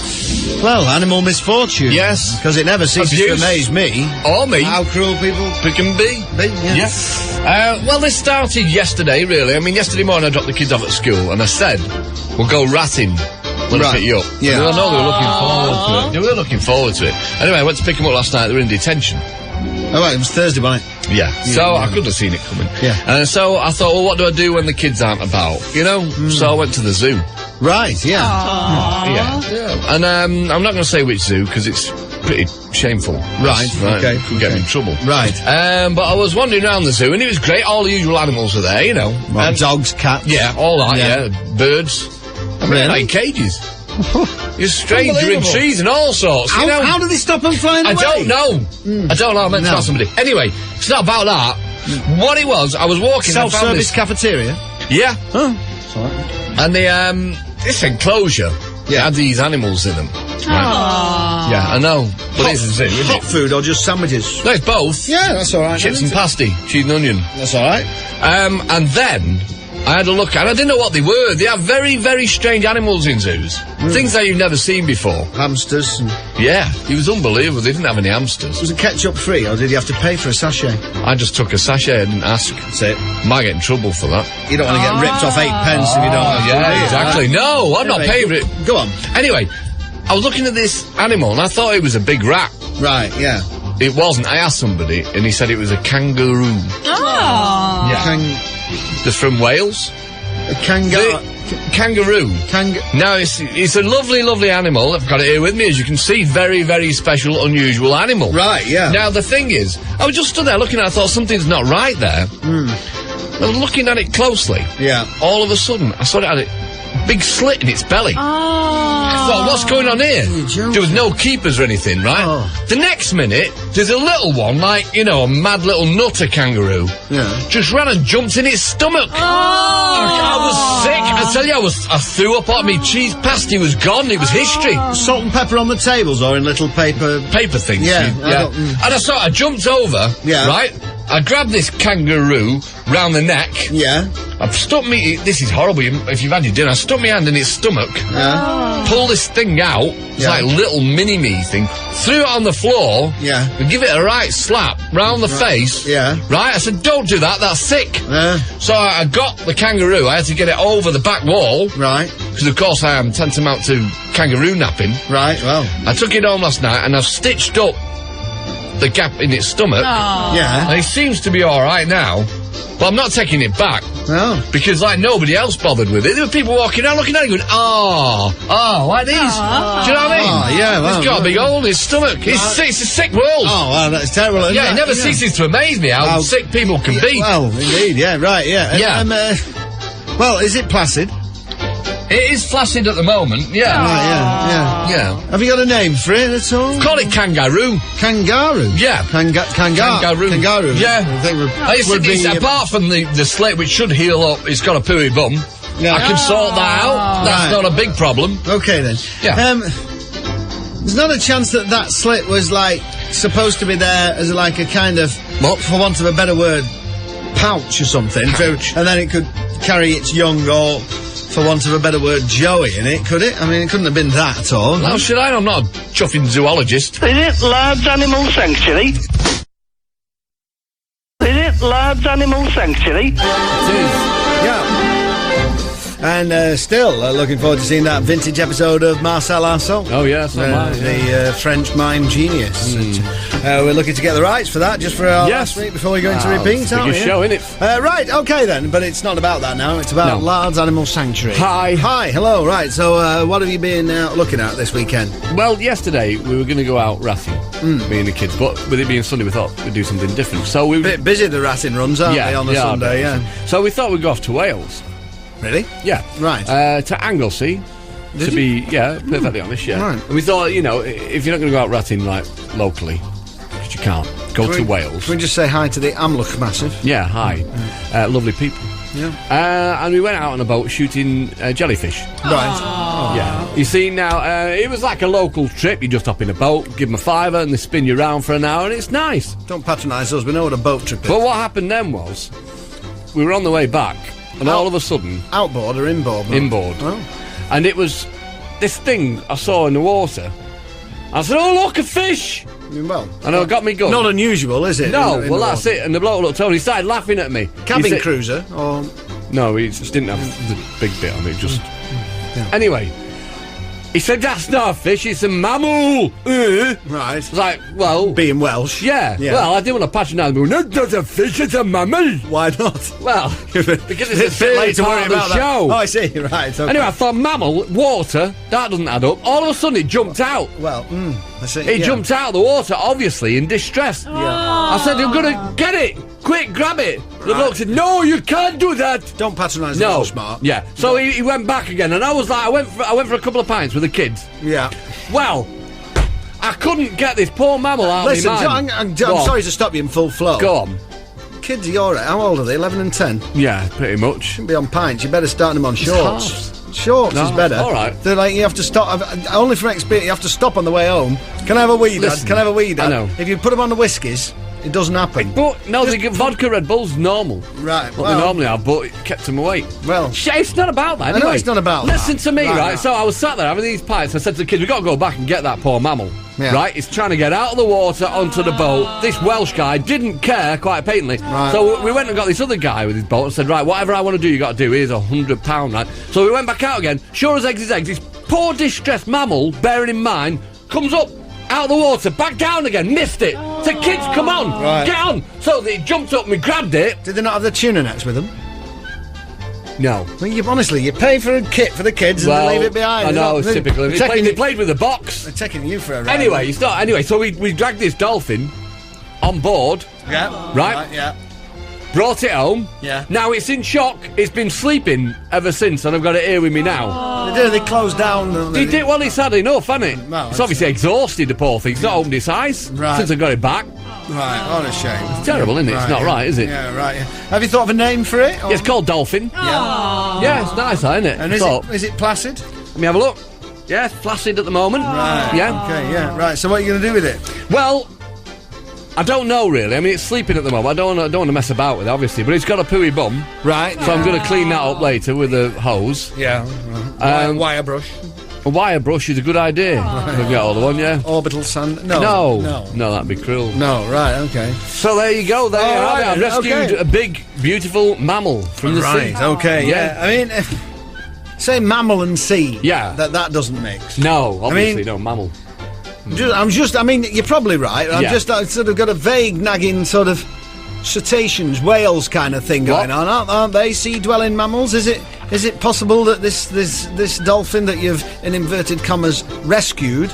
B: well, animal misfortune.
D: Yes.
B: Because it never ceases to
D: Abuse.
B: amaze me.
D: Or me.
B: How cruel people
D: can be.
B: Yeah.
D: Well, this started yesterday, really. I mean, yesterday morning I dropped the kids off at school and I said, we'll go ratting when I pick you up.
B: Yeah.
D: Well, I know they were looking forward to it. They were looking forward to it. Anyway, I went to pick them up last night. They were in detention.
B: Oh, right, it was Thursday, wasn't it?
D: Yeah. So I couldn't have seen it coming.
B: Yeah.
D: So I thought, well, what do I do when the kids aren't about? You know? So I went to the zoo.
B: Right, yeah.
D: Yeah. And I'm not going to say which zoo because it's pretty shameful.
B: Right, okay.
D: Could get me in trouble.
B: Right.
D: But I was wandering around the zoo and it was great. All the usual animals are there, you know.
B: Well, dogs, cats.
D: Yeah, all that, yeah. Birds. I mean, like in cages. You're strange, you're in trees and all sorts. You know?
B: How do they stop them flying away?
D: I don't know. I don't know. I meant to ask somebody. Anyway, it's not about that. What it was, I was walking.
B: Self-service cafeteria.
D: Yeah.
B: Oh, sorry.
D: And this enclosure had these animals in them. Right. Yeah, I know. But it's a zoo, isn't
B: Hot
D: it?
B: food or just sandwiches?
D: No, it's both.
B: Yeah, that's all right.
D: Chips and pasty, cheese and onion.
B: That's all right.
D: And then I had a look, and I didn't know what they were. They have very, very strange animals in zoos. Things that you've never seen before.
B: Hamsters.
D: Yeah, it was unbelievable. They didn't have any hamsters.
B: Was it ketchup free, or did you have to pay for a sachet?
D: I just took a sachet, I didn't ask.
B: That's it.
D: Might get in trouble for that.
B: You don't want to get ripped off 8 pence if you don't have to, do you?
D: Exactly. No, I'm not paying for it.
B: Go on.
D: Anyway, I was looking at this animal, and I thought it was a big rat.
B: Right, yeah.
D: It wasn't. I asked somebody, and he said it was a kangaroo.
I: Oh.
D: Yeah. They're from Wales.
B: A kangaroo.
D: Kangaroo. Now, it's a lovely, lovely animal. I've got it here with me, as you can see. Very, very special, unusual animal.
B: Right, yeah.
D: Now, the thing is, I was just stood there looking at it, I thought something's not right there. I was looking at it closely.
B: Yeah.
D: All of a sudden, I saw it had a big slit in its belly. I thought, what's going on here? There was no keepers or anything, right?
B: Oh.
D: The next minute, there's a little one, like, you know, a mad little nutter kangaroo.
B: Yeah.
D: Just ran and jumped in its stomach. I was sick. I tell you, I threw up on me. Cheese pasty was gone. It was history.
B: Salt and pepper on the tables or in little paper
D: things.
B: Yeah.
D: And I jumped over.
B: Yeah.
D: Right. I grabbed this kangaroo round the neck.
B: Yeah.
D: I've stuck me. This is horrible. If you've had your dinner, I stuck my hand in its stomach.
B: Yeah.
D: Pull this thing out. It's like a little mini-me thing. Threw it on the floor.
B: Yeah.
D: And give it a right slap round the face.
B: Yeah.
D: Right. I said, don't do that. That's sick.
B: Yeah.
D: So I got the kangaroo. I had to get it over the back wall.
B: Right.
D: Because of course I am tantamount to kangaroo napping.
B: Right. Well.
D: I took it home last night and I've stitched up the gap in its stomach.
B: Yeah.
D: And it seems to be all right now. But I'm not taking it back.
B: No.
D: Because, like, nobody else bothered with it. There were people walking around looking at it going, like these. Do you know what I mean?
B: Oh, yeah, well.
D: It's got a big hole in his stomach. It's a sick world.
B: Oh, well, that's terrible. Isn't
D: Yeah, it never ceases to amaze me how sick people can be.
B: Well, indeed, yeah, right, yeah.
D: Yeah.
B: Well, is it placid?
D: It is flaccid at the moment, yeah.
B: Right, yeah. Have you got a name for it at all?
D: Call it kangaroo.
B: Kangaroo?
D: Yeah.
B: Kangaroo.
D: Kangaroo. Yeah.
B: I think
D: it's apart from the slit, which should heal up, it's got a pooey bum.
B: Yeah.
D: I can sort that out. That's not a big problem.
B: Okay, then.
D: Yeah.
B: There's not a chance that slit was, like, supposed to be there as, like, a kind of, for want of a better word, pouch or something.
D: Pouch.
B: And then it could carry its young or, for want of a better word, Joey in it, could it? I mean, it couldn't have been that at all.
D: How should I? I'm not a chuffing zoologist.
A: Is it Lard's Animal Sanctuary? Is it Lard's Animal Sanctuary?
B: It is. Yeah. And still looking forward to seeing that vintage episode of Marcel Arceau.
C: Oh, yes,
B: the French mime genius. We're looking to get the rights for that just for our last week before we go into repeats, aren't we?
C: Biggest show, innit?
B: Right, okay then, but it's not about that now. It's about Lard's Animal Sanctuary.
C: Hi.
B: Hi, hello, right. So, what have you been looking at this weekend?
C: Well, yesterday we were going to go out ratting, me and the kids, but with it being Sunday, we thought we'd do something different. So we
B: bit busy the ratting runs, aren't they, on a Sunday? Yeah.
C: So we thought we'd go off to Wales.
B: Really?
C: Yeah.
B: Right.
C: To Anglesey. Perfectly honest, yeah.
B: Right.
C: And we thought, you know, if you're not going to go out ratting, like, locally, because you can't, go to Wales.
B: Can we just say hi to the Amlwch Massive?
C: Yeah, hi. Lovely people.
D: And we went out on a boat shooting jellyfish.
B: Right.
D: Yeah. You see, now, it was like a local trip. You just hop in a boat, give them a $5 and they spin you around for an hour and it's nice.
B: Don't patronise us, we know what a boat trip is.
D: But what happened then was, we were on the way back and all of a sudden...
B: Outboard or inboard? No?
D: Inboard.
B: Oh.
D: And it was this thing I saw in the water. I said, oh, look, a fish!
B: Well,
D: and it got me going.
B: Not unusual, is it?
D: No,
B: in
D: well,
B: the
D: that's
B: water?
D: it. And the bloke looked over, he started laughing at me.
B: Cabin cruiser? Or...
D: No, he just didn't have the big bit on it, just... Anyway, he said, that's not a fish, it's a mammal!
B: Right.
D: I was like, well...
B: Being Welsh.
D: Yeah. Well, I didn't want to patronise him. No, that's a fish, it's a mammal!
B: Why not?
D: Well, because it's a
B: bit late to
D: part
B: worry
D: of the
B: about
D: show.
B: that. Oh, I see, right. Okay.
D: Anyway, I thought mammal, water, that doesn't add up. All of a sudden, it jumped out.
B: Well, I see.
D: It jumped out of the water, obviously, in distress.
B: Yeah.
D: I said, you're going to get it! Quick, grab it! The bloke said, no, you can't do that!
B: Don't patronise the Welsh, Mark.
D: Yeah. So he went back again, and I was like, I went for a couple of pints with the kids.
B: Yeah.
D: Well, I couldn't get this poor mammal out of my mind.
B: I'm sorry to stop you in full flow.
D: Go on.
B: Kids are your age. How old are they? 11 and 10?
D: Yeah, pretty much.
B: Shouldn't be on pints. You better start them on shorts. Shorts
D: No,
B: is better.
D: all right.
B: They're like, you have to stop. Only from experience, you have to stop on the way home. Can I have a wee, Dad?
D: Listen,
B: Can I have a wee, Dad?
D: I know.
B: If you put them on the whiskies, it doesn't happen.
D: But, no, they get vodka Red Bull's normal.
B: Right,
D: What they normally are, but it kept them awake.
B: Well...
D: It's not about that, anyway.
B: I know it's not about
D: Listen
B: that.
D: to me, right?
B: No.
D: So I was sat there having these pints. I said to the kids, we've got to go back and get that poor mammal.
B: Yeah.
D: Right? He's trying to get out of the water onto the boat. This Welsh guy didn't care, quite patently.
B: Right.
D: So we went and got this other guy with his boat and said, right, whatever I want to do, you got to do. Here's £100, right? So we went back out again. Sure as eggs is eggs. This poor distressed mammal, bearing in mind, comes up out of the water, back down again, missed it. So kids, come on, get on. So they jumped up and we grabbed it.
B: Did they not have the tuna nets with them?
D: No.
B: Well, honestly, you pay for a kit for the kids and they leave it behind.
D: I know, it's typical. They played with the box.
B: They're taking you for a ride.
D: Anyway, so we dragged this dolphin on board.
B: Yeah.
D: Right?
B: Yeah.
D: Brought it home.
B: Yeah.
D: Now it's in shock. It's been sleeping ever since, and I've got it here with me now.
B: They closed down.
D: They did, well, it's had enough, hasn't it?
B: Well,
D: It's obviously exhausted, the poor thing. It's not opened its eyes since I got it back.
B: Right, what a shame.
D: It's terrible, isn't it? It's not right, is it?
B: Yeah, right. Yeah. Have you thought of a name for it?
D: Yeah, it's called Dolphin.
B: Yeah.
D: Yeah, it's nice, isn't it?
B: And is it placid?
D: Let me have a look. Yeah, it's flaccid at the moment.
B: Right.
D: Yeah.
B: Okay, yeah, right. So what are you going to do with it?
D: Well, I don't know really. I mean, it's sleeping at the moment. I don't want to mess about with it, obviously. But it's got a pooey bum.
B: Right.
D: So I'm going to clean that up later with a hose.
B: Yeah. Wire brush.
D: A wire brush is a good idea. We'll get all the one, yeah.
B: Orbital sand. No.
D: No, that'd be cruel.
B: No, right, okay.
D: So there you go. There you have it. I've rescued a big, beautiful mammal from the sea.
B: Right, okay, yeah. I mean, say mammal and sea.
D: Yeah.
B: That doesn't mix.
D: No, obviously, no mammal.
B: I mean, you're probably right. I sort of got a vague, nagging sort of cetaceans, whales kind of thing going on, aren't they? Sea-dwelling mammals? Is it possible that this dolphin that you've, in inverted commas, rescued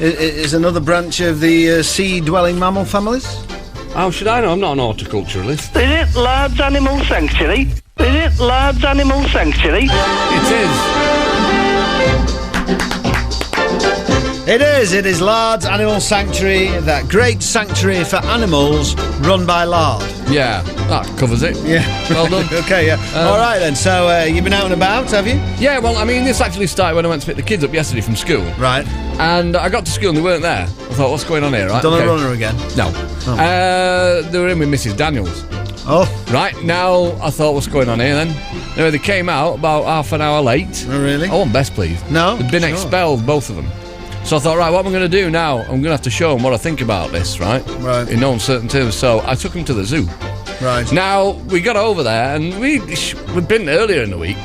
B: is another branch of the sea-dwelling mammal families?
D: How should I know? I'm not an horticulturalist.
A: Is it Lard's Animal Sanctuary? Is it Lard's Animal Sanctuary?
D: It is.
B: It is Lard's Animal Sanctuary, that great sanctuary for animals run by Lard.
D: Yeah, that covers it.
B: Yeah.
D: Well done.
B: Okay, yeah. All right then, so you've been out and about, have you?
D: Yeah, well, I mean, this actually started when I went to pick the kids up yesterday from school.
B: Right.
D: And I got to school and they weren't there. I thought, what's going on here, right?
B: Done a runner again?
D: No. They were in with Mrs. Daniels.
B: Oh.
D: Right, now I thought, what's going on here then? Anyway, they came out about half an hour late.
B: Oh, really?
D: I wasn't best pleased.
B: No?
D: They'd been expelled, both of them. So I thought, right, what am I going to do now? I'm going to have to show them what I think about this, right?
B: Right.
D: In no uncertain terms. So I took them to the zoo.
B: Right.
D: Now, we got over there, and we'd been earlier in the week.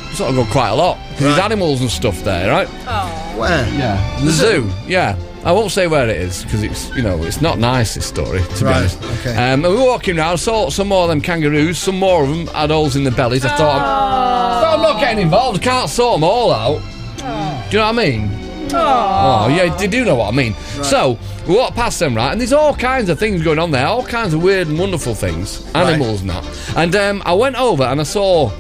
D: We sort of go quite a lot. There's animals and stuff there, right?
B: Oh. Where?
D: Yeah. The zoo, yeah. I won't say where it is, because it's not nice, this story, to be honest.
B: Okay.
D: And we were walking around, saw some more of them kangaroos, some more of them had holes in their bellies. I thought, I'm not getting involved, I can't sort them all out. Do you know what I mean? Oh, yeah, they do know what I mean. Right. So, we walked past them, right, and there's all kinds of things going on there, all kinds of weird and wonderful things, animals and that. And I went over and I saw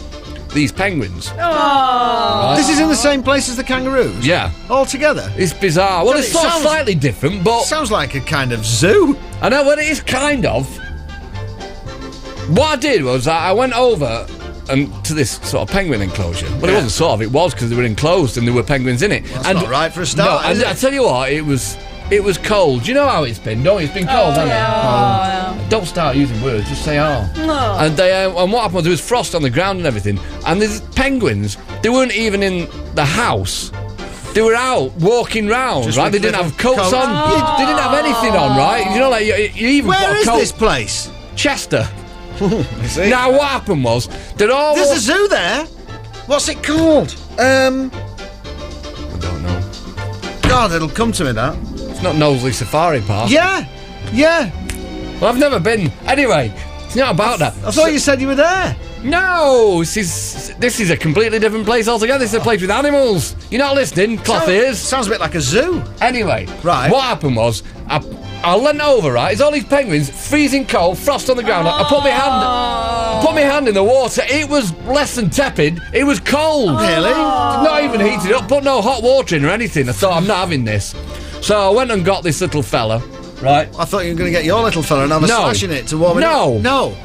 D: these penguins.
B: Right. This is in the same place as the kangaroos?
D: Yeah.
B: All together?
D: It's bizarre. Well, it's sort of slightly different, but...
B: Sounds like a kind of zoo.
D: I know, well, it is kind of. What I did was I went over and to this sort of penguin enclosure. Well, it wasn't sort of, it was because they were enclosed and there were penguins in it.
B: Well, that's not right for a start,
D: No,
B: is
D: and I tell you what, it was cold. Do you know how it's been? Don't it? It's been cold, hasn't it? Don't start using words, just say And and what happened was there was frost on the ground and everything, and these penguins, they weren't even in the house. They were out walking round,
B: Just
D: right? They didn't have coats on. They didn't have anything on, right? You know, like you even
B: Where
D: got a
B: is
D: coat.
B: this place?
D: Chester.
B: See?
D: Now what happened was they're all.
B: There's a zoo there. What's it called?
D: I don't know.
B: God, it'll come to me, that.
D: It's not Knowsley Safari Park.
B: Yeah.
D: Well, I've never been. Anyway, it's not about that.
B: I thought you said you were there.
D: No, this is a completely different place altogether. This is a place with animals. You're not listening, cloth ears.
B: Sounds a bit like a zoo.
D: Anyway,
B: Right.
D: what happened was, I leant over, right? It's all these penguins, freezing cold, frost on the ground. I put my hand in the water. It was less than tepid. It was cold.
B: Really?
D: Not even heated up. Put no hot water in or anything. I thought, I'm not having this. So I went and got this little fella, right?
B: I thought you were going to get your little fella and have a slash in it to warm it up. No.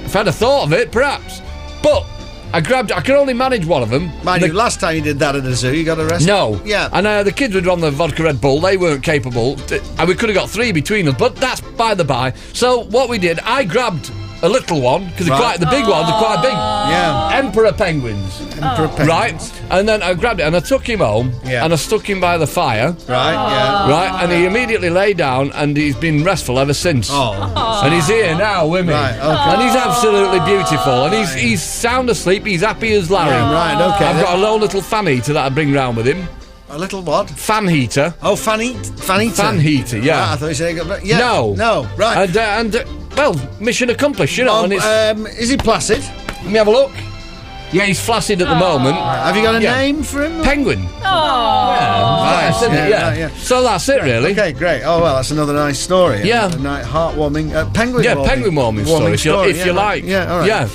D: If I'd have thought of it, perhaps. But I could only manage one of them.
B: Mind you, last time you did that at a zoo, you got arrested.
D: No.
B: Yeah.
D: And the kids were on the vodka Red Bull. They weren't capable. And we could have got 3 between us, but that's by the by. So what we did, I grabbed a little one, because the big ones are quite big.
B: Yeah.
D: Emperor penguins. Right? And then I grabbed it and I took him home and I stuck him by the fire.
B: Right, yeah.
D: Right? And he immediately lay down and he's been restful ever since. And he's here now with me.
B: Right, okay.
D: And he's absolutely beautiful. And he's sound asleep. He's happy as Larry.
B: Right, okay.
D: I've got a low little fan heater that I bring round with him.
B: A little what?
D: Fan heater.
B: Oh, fan heater?
D: Fan heater, yeah.
B: Right, I thought you said you got... Yeah.
D: No.
B: Right.
D: And well, mission accomplished, you know. And it's,
B: is he placid?
D: let me have a look. Yeah, he's flaccid at the moment.
B: Have you got a name for him?
D: Penguin.
B: Nice.
D: Yeah. So that's it, really.
B: Okay, great. Oh, well, that's another nice story.
D: Yeah.
B: A nice heartwarming penguin
D: Yeah,
B: warming.
D: penguin warming story, if you like.
B: Yeah, all right.
D: Yeah.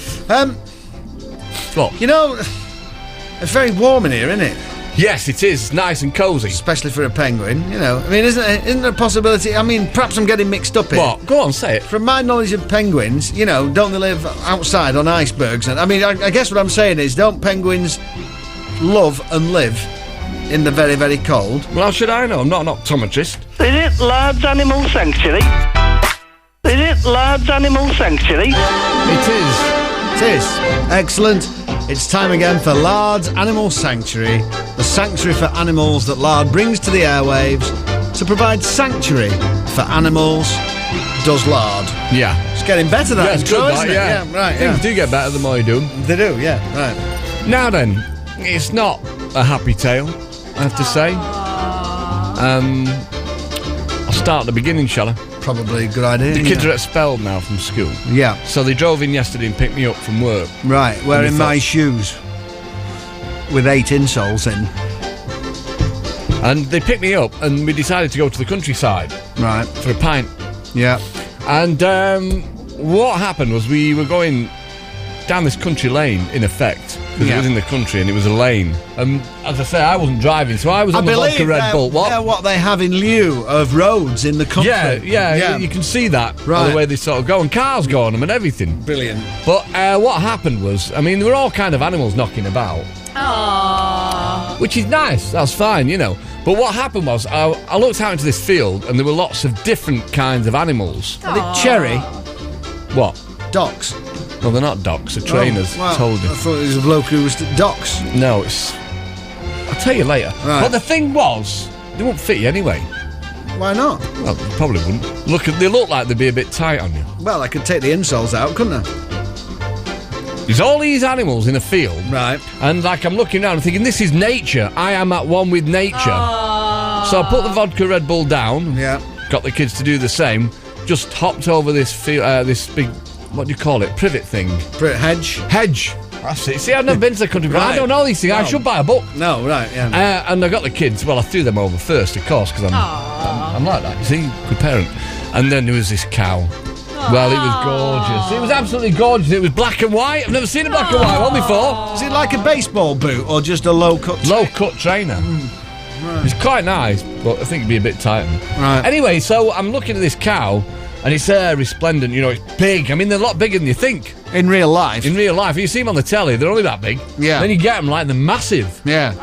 B: You know, it's very warm in here, isn't it?
D: Yes, it is. Nice and cosy.
B: Especially for a penguin, you know. I mean, isn't there a possibility? I mean, perhaps I'm getting mixed up here.
D: What? Go on, say it.
B: From my knowledge of penguins, you know, don't they live outside on icebergs? And I mean, I guess what I'm saying is, don't penguins love and live in the very, very cold?
D: Well, how should I know? I'm not an optometrist.
A: Is it Lard's Animal Sanctuary? Is it Lard's Animal Sanctuary?
D: It is.
B: It is. Excellent. It's time again for Lard's Animal Sanctuary, the sanctuary for animals that Lard brings to the airwaves to provide sanctuary for animals. Does Lard?
D: Yeah.
B: It's getting better, that
D: it's
B: intro,
D: good,
B: isn't it?
D: yeah.
B: Right,
D: Things do get better the more you do.
B: They do, yeah, right.
D: Now then, it's not a happy tale, I have to say. I'll start at the beginning, shall I?
B: Probably a good idea.
D: The kids are expelled now from school.
B: Yeah.
D: So they drove in yesterday and picked me up from work.
B: Right, wearing my shoes with 8 insoles in.
D: And they picked me up and we decided to go to the countryside.
B: Right.
D: For a pint.
B: Yeah.
D: And what happened was we were going down this country lane, in effect, because it was in the country and it was a lane. As I say, I wasn't driving, so I was on the vodka Red Bull.
B: They're what they have in lieu of roads in the country.
D: Yeah, you can see that by the way they sort of go, and cars go on them and everything.
B: Brilliant.
D: But what happened was, I mean, there were all kind of animals knocking about. Aww. Which is nice, that's fine, you know. But what happened was, I looked out into this field and there were lots of different kinds of animals.
B: Are they cherry?
D: What?
B: Docks.
D: No, they're not docks, they're trainers.
B: Well,
D: told you.
B: I thought it was a bloke who was docks.
D: No, it's... I'll tell you later.
B: Right.
D: But the thing was, they won't fit you anyway.
B: Why not?
D: Well, they probably wouldn't. They look like they'd be a bit tight on you.
B: Well, I could take the insoles out, couldn't I?
D: There's all these animals in a field.
B: Right.
D: And like I'm looking around and thinking, this is nature. I am at one with nature. Aww. So I put the vodka Red Bull down.
B: Yeah.
D: Got the kids to do the same. Just hopped over this this big, what do you call it, privet thing?
B: Hedge.
D: Hedge. That's it. See, I've never been to the country, but
B: Right.
D: I don't know these things. I should buy a book.
B: No, right, yeah.
D: And I got the kids. Well, I threw them over first, of course, because I'm like that. You see, good parent. And then there was this cow. Well, it was gorgeous. It was absolutely gorgeous. It was black and white. I've never seen a black and white one before.
B: Is it like a baseball boot or just a low-cut?
D: Low-cut trainer.
B: Right.
D: It's quite nice, but I think it'd be a bit tight.
B: Right.
D: Anyway, so I'm looking at this cow, And its hair is splendid, you know, it's big. I mean, they're a lot bigger than you think.
B: In real life?
D: In real life. You see them on the telly, they're only that big.
B: Yeah.
D: Then you get them, like, they're massive.
B: Yeah.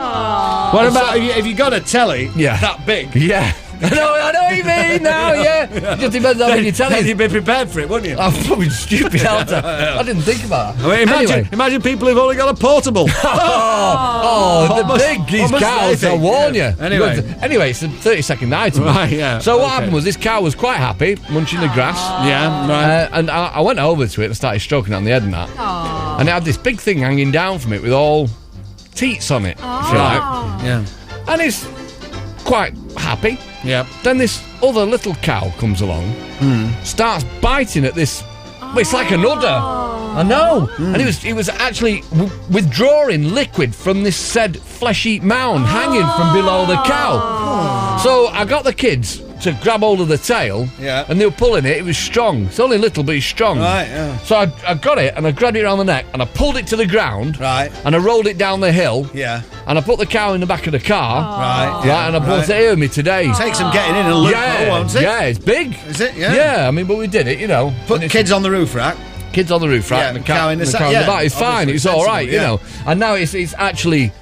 B: What about if you got a telly that big?
D: Yeah. I know what you mean now, yeah. It just depends on when you tell it.
B: You'd be prepared for it, wouldn't you?
D: I'm probably stupid, aren't I? I didn't think about that.
B: I mean, imagine people who've only got a portable.
D: They're big, these cows, I'll warn you. Anyway, it's a 30-second item.
B: Right, yeah.
D: So what happened was this cow was quite happy, munching the grass.
B: Yeah, right.
D: And I went over to it and started stroking it on the head and that. And it had this big thing hanging down from it with all teats on it. Right?
B: Yeah.
D: And it's quite happy.
B: Yeah.
D: Then this other little cow comes along, starts biting at this. Well, it's like an udder. I know. And it was actually withdrawing liquid from this said flesh-eat mound hanging from below the cow. So I got the kids to grab hold of the tail, and they were pulling it. It was strong. It's only little, but it's strong.
B: Right, yeah.
D: So I got it, and I grabbed it around the neck, and I pulled it to the ground.
B: Right.
D: And I rolled it down the hill.
B: Yeah.
D: And I put the cow in the back of the car.
B: Right.
D: Yeah, and I brought it here with me today.
B: Takes some getting in and look, won't it?
D: Yeah, it's big.
B: Is it? Yeah.
D: Yeah, I mean, but we did it, you know.
B: Put kids on the roof rack.
D: Kids on the roof rack, and the cow in the back. It's fine. It's all right, you know. And now it's actually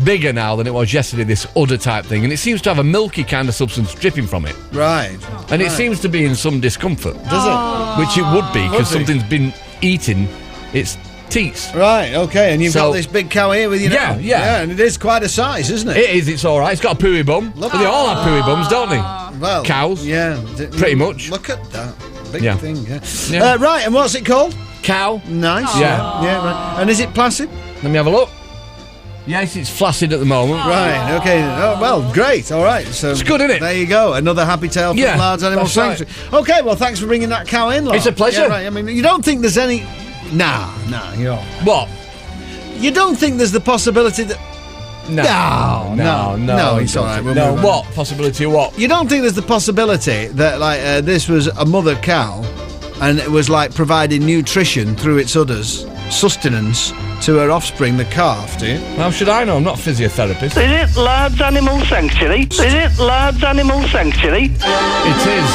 D: bigger now than it was yesterday, this udder type thing, and it seems to have a milky kind of substance dripping from it.
B: Right.
D: And it seems to be in some discomfort.
B: Does it?
D: Which it would be, because something's been eating its teats.
B: Right, okay, and you've got this big cow here with you now.
D: Yeah,
B: and it is quite a size, isn't it?
D: It is, it's all right. It's got a pooey bum. But they all have pooey bums, don't they?
B: Well,
D: cows.
B: Yeah.
D: Pretty much.
B: Look at that. Big thing,
D: Yeah.
B: Right, and what's it called?
D: Cow.
B: Nice. Yeah, right. And is it placid?
D: Let me have a look. Yes, it's flaccid at the moment.
B: Right, okay. Oh, well, great. All right. So
D: it's good, isn't it?
B: There you go. Another happy tale from Lard's Animal Sanctuary. Right. Okay, well, thanks for bringing that cow in, Lard.
D: It's a pleasure.
B: Yeah, right. I mean, you don't think there's any... Nah, you know.
D: What?
B: You don't think there's the possibility that... No, it's all right.
D: No, what? Possibility of what?
B: You don't think there's the possibility that, like, this was a mother cow and it was, like, providing nutrition through its udders, sustenance, to her offspring, the calf, do you?
D: How should I know? I'm not a physiotherapist.
A: Is it Lard's Animal Sanctuary? Is it Lard's Animal Sanctuary?
D: It is.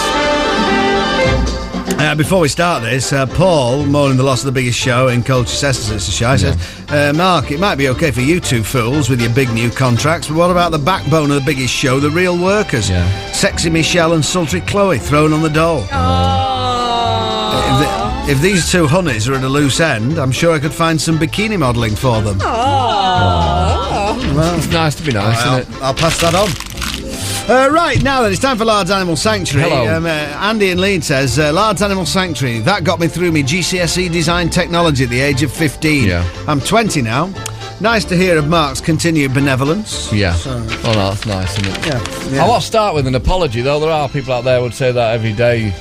B: Before we start this, Paul, mourning the loss of the biggest show in Colchester's says, Mark, it might be okay for you two fools with your big new contracts, but what about the backbone of the biggest show, the real workers?
D: Yeah.
B: Sexy Michelle and sultry Chloe thrown on the dole. If these two honeys are at a loose end, I'm sure I could find some bikini modelling for them.
D: Well, it's nice to be nice, isn't it?
B: I'll pass that on. Right, now then, it's time for Lard's Animal Sanctuary.
D: Hello.
B: Andy in Leeds says, Lard's Animal Sanctuary, that got me through me GCSE design technology at the age of 15.
D: Yeah.
B: I'm 20 now. Nice to hear of Mark's continued benevolence.
D: Yeah.
B: So,
D: oh, no, that's nice, isn't it?
B: Yeah.
D: I want to start with an apology, though. There are people out there who would say that every day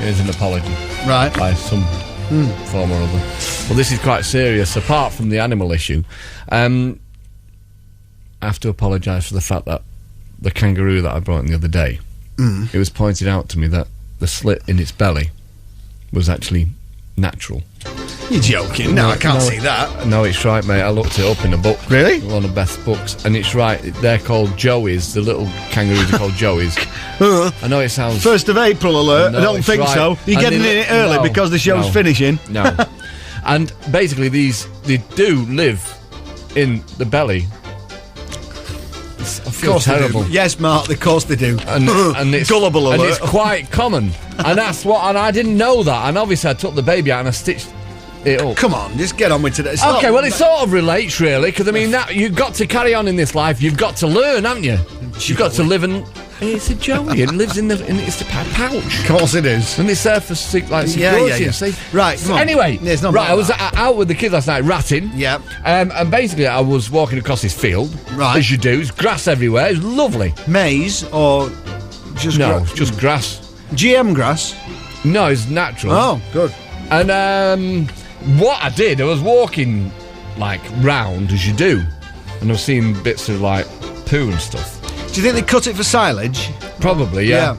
D: is an apology.
B: Right.
D: By some form or other. Well, this is quite serious. Apart from the animal issue, I have to apologise for the fact that the kangaroo that I brought in the other day, it was pointed out to me that the slit in its belly was actually natural.
B: You're joking. No, I can't see that.
D: No, it's right, mate. I looked it up in a book.
B: Really?
D: One of Beth's books. And it's right. They're called joeys. The little kangaroos are called joeys. I know it sounds...
B: 1st of April alert. I don't think so. You're getting in it early because the show's finishing.
D: No. And basically, they do live in the belly. I feel terrible.
B: Yes, Mark, of course they do.
D: And it's
B: gullible alert.
D: And it's quite common. And that's what... And I didn't know that. And obviously, I took the baby out and I stitched it up.
B: Come on, just get on with today.
D: Okay, well, it sort of relates, really, because, I mean, that you've got to carry on in this life. You've got to learn, haven't you? You've got to live and... It's a joey. It lives in it's a pouch.
B: Of course it is.
D: And it's there for security.
B: Yeah. Right, come on.
D: Anyway,
B: right,
D: I was out with the kids last night ratting.
B: Yeah.
D: And basically, I was walking across this field.
B: Right.
D: As you do. It's grass everywhere. It's lovely.
B: Maize or just
D: grass? Just grass.
B: GM grass?
D: No, it's natural.
B: Oh, good.
D: And what I did, I was walking, like, round, as you do. And I was seeing bits of, like, poo and stuff.
B: Do you think they cut it for silage?
D: Probably, yeah.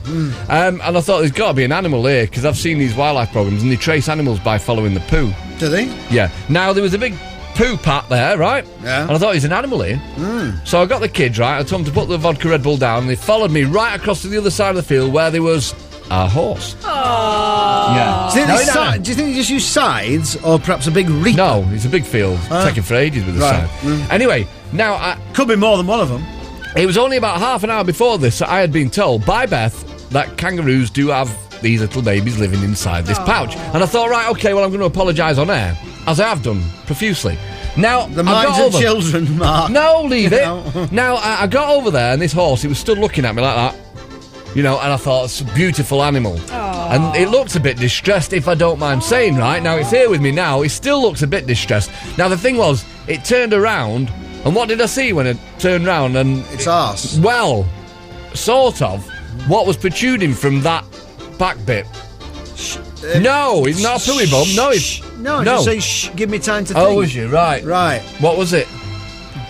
D: And I thought there's got to be an animal here, because I've seen these wildlife programs and they trace animals by following the poo.
B: Do they?
D: Yeah. Now, there was a big poo pat there, right?
B: Yeah.
D: And I thought there's an animal here. So I got the kids, right? I told them to put the vodka Red Bull down and they followed me right across to the other side of the field where there was our horse.
B: Yeah. Do you think they just use scythes or perhaps a big reaper?
D: No, it's a big field. Taking for ages with the scythe. Anyway, now
B: could be more than one of them.
D: It was only about half an hour before this that I had been told by Beth that kangaroos do have these little babies living inside this pouch. And I thought, right, okay, well, I'm going to apologise on air, as I have done profusely. Now,
B: the minds of children, Mark.
D: No, leave it. Now, I got over there, and this horse, he was stood looking at me like that. You know, and I thought, it's a beautiful animal. And it looks a bit distressed, if I don't mind saying, right? Now, it's here with me now. It still looks a bit distressed. Now, the thing was, it turned around, and what did I see when it turned round? And
B: its arse.
D: Well, sort of. What was protruding from that back bit? No, it's not a pooey bum. No, it's...
B: No, just say, shh, give me time to think.
D: Oh, was you? Right.
B: Right.
D: What was it?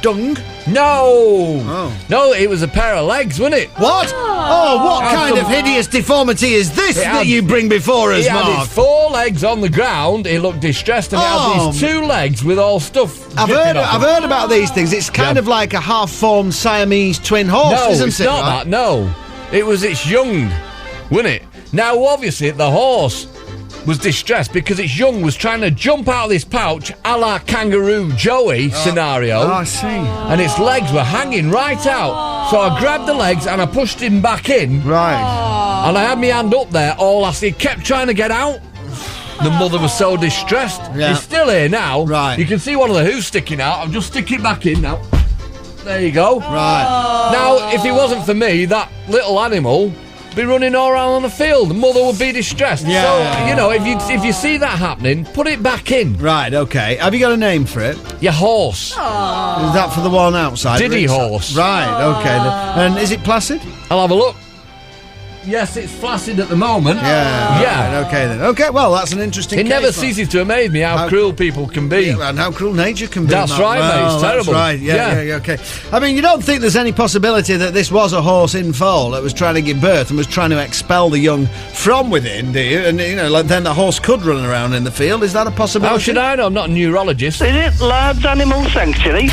B: Dung?
D: No!
B: Oh.
D: No, it was a pair of legs, wasn't it?
B: What? Oh, what kind of hideous deformity is this that you bring before us, Mark?
D: It had its 4 legs on the ground, it looked distressed, and it had these 2 legs with all stuff.
B: I've heard about these things. It's kind of like a half-formed Siamese twin horse, isn't it?
D: No, it's not that, no. It was its young, wasn't it? Now, obviously, the horse was distressed because its young was trying to jump out of this pouch a la Kangaroo Joey scenario.
B: Oh, I see.
D: And its legs were hanging right out. So I grabbed the legs and I pushed him back in.
B: Right.
D: And I had my hand up there all as he kept trying to get out. The mother was so distressed.
B: Yeah.
D: He's still here now.
B: Right.
D: You can see one of the hooves sticking out. I'll just stick it back in now. There you go.
B: Right.
D: Now, if it wasn't for me, that little animal be running all around on the field. The mother would be distressed.
B: Yeah.
D: So, you know, if you see that happening, put it back in.
B: Right, okay. Have you got a name for it?
D: Your horse.
B: Is that for the one outside?
D: Diddy horse.
B: Right, okay. And is it placid?
D: I'll have a look. Yes, it's flaccid at the moment.
B: Yeah. Right, okay then. Okay, well, that's an interesting
D: It
B: case,
D: never
B: Mark.
D: ceases to amaze me how cruel people can be.
B: Yeah, and how cruel nature can be.
D: That's
B: Mark.
D: right, mate. It's terrible.
B: That's right. Yeah, okay. I mean, you don't think there's any possibility that this was a horse in foal that was trying to give birth and was trying to expel the young from within, do you? And, you know, like, then the horse could run around in the field. Is that a possibility?
D: How should I know? I'm not a neurologist.
A: Is it Lard's Animal Sanctuary?